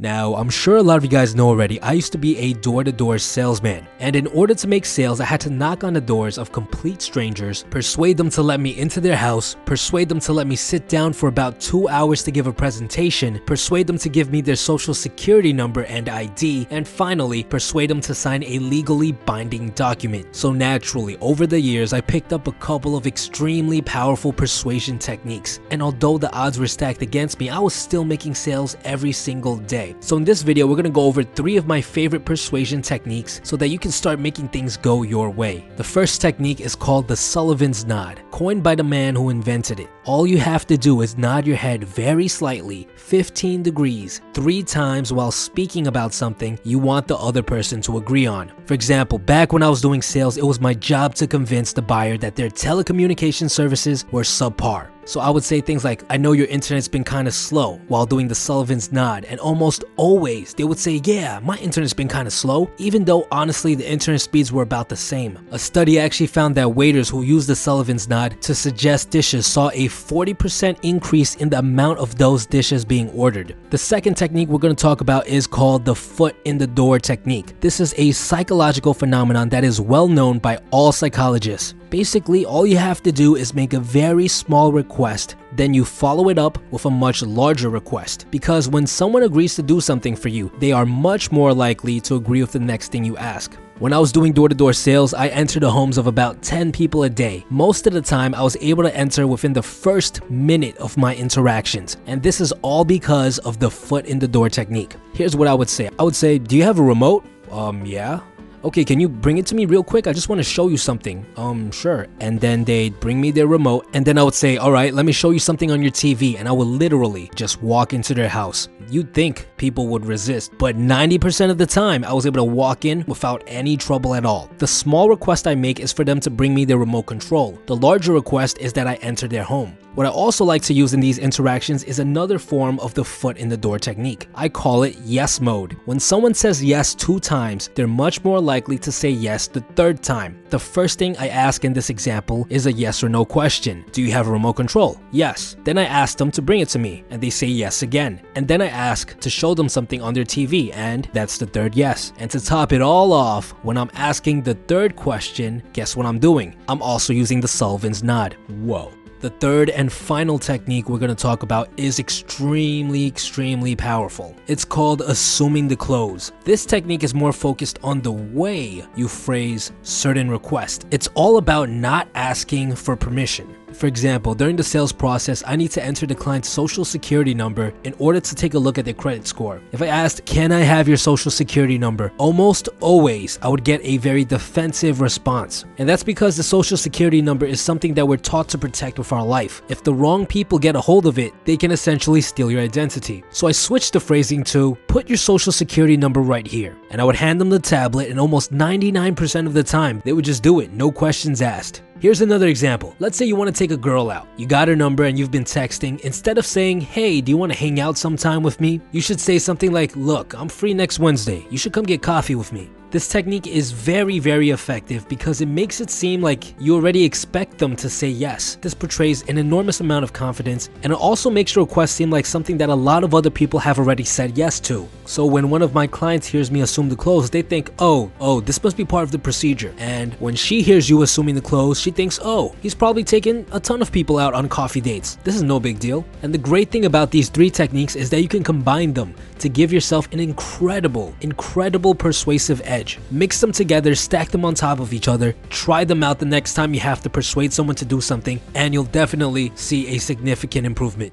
Now, I'm sure a lot of you guys know already, I used to be a door-to-door salesman, and in order to make sales, I had to knock on the doors of complete strangers, persuade them to let me into their house, persuade them to let me sit down for about 2 hours to give a presentation, persuade them to give me their social security number and ID, and finally, persuade them to sign a legally binding document. So naturally, over the years, I picked up a couple of extremely powerful persuasion techniques, and although the odds were stacked against me, I was still making sales every single day. So in this video, we're going to go over 3 of my favorite persuasion techniques so that you can start making things go your way. The first technique is called the Sullivans Nod, coined by the man who invented it. All you have to do is nod your head very slightly, 15 degrees, 3 times while speaking about something you want the other person to agree on. For example, back when I was doing sales, it was my job to convince the buyer that their telecommunication services were subpar. So I would say things like, I know your internet's been kind of slow, while doing the Sullivans Nod, and almost always they would say, yeah, my internet's been kind of slow, even though honestly the internet speeds were about the same. A study actually found that waiters who used the Sullivans Nod to suggest dishes saw a 40% increase in the amount of those dishes being ordered. The second technique we're going to talk about is called the foot in the door technique. This is a psychological phenomenon that is well known by all psychologists. Basically, all you have to do is make a very small request, then you follow it up with a much larger request. Because when someone agrees to do something for you, they are much more likely to agree with the next thing you ask. When I was doing door-to-door sales, I entered the homes of about 10 people a day. Most of the time, I was able to enter within the first minute of my interactions. And this is all because of the foot in the door technique. Here's what I would say. I would say, do you have a remote? Yeah. Okay, can you bring it to me real quick? I just want to show you something. Sure. And then they'd bring me their remote, and then I would say, all right, let me show you something on your TV, and I would literally just walk into their house. You'd think people would resist, but 90% of the time, I was able to walk in without any trouble at all. The small request I make is for them to bring me their remote control. The larger request is that I enter their home. What I also like to use in these interactions is another form of the foot in the door technique. I call it yes mode. When someone says yes 2 times, they're much more likely to say yes the 3rd time. The first thing I ask in this example is a yes or no question. Do you have a remote control? Yes. Then I ask them to bring it to me, and they say yes again. And then I ask to show them something on their TV, and that's the 3rd yes. And to top it all off, when I'm asking the 3rd question, guess what I'm doing? I'm also using the Sullivans Nod. Whoa. The third and final technique we're going to talk about is extremely powerful. It's called assuming the close. This technique is more focused on the way you phrase certain requests. It's all about not asking for permission. For example, during the sales process, I need to enter the client's social security number in order to take a look at their credit score. If I asked, can I have your social security number? Almost always, I would get a very defensive response. And that's because the social security number is something that we're taught to protect with our life. If the wrong people get a hold of it, they can essentially steal your identity. So I switched the phrasing to, put your social security number right here. And I would hand them the tablet, and almost 99% of the time, they would just do it, no questions asked. Here's another example. Let's say you want to take a girl out. You got her number and you've been texting. Instead of saying, hey, do you want to hang out sometime with me? You should say something like, look, I'm free next Wednesday. You should come get coffee with me. This technique is very effective because it makes it seem like you already expect them to say yes. This portrays an enormous amount of confidence, and it also makes your request seem like something that a lot of other people have already said yes to. So when one of my clients hears me assume the close, they think, oh, this must be part of the procedure. And when she hears you assuming the close, she thinks, oh, he's probably taken a ton of people out on coffee dates. This is no big deal. And the great thing about these 3 techniques is that you can combine them to give yourself an incredible persuasive edge. Mix them together, stack them on top of each other, try them out the next time you have to persuade someone to do something, and you'll definitely see a significant improvement.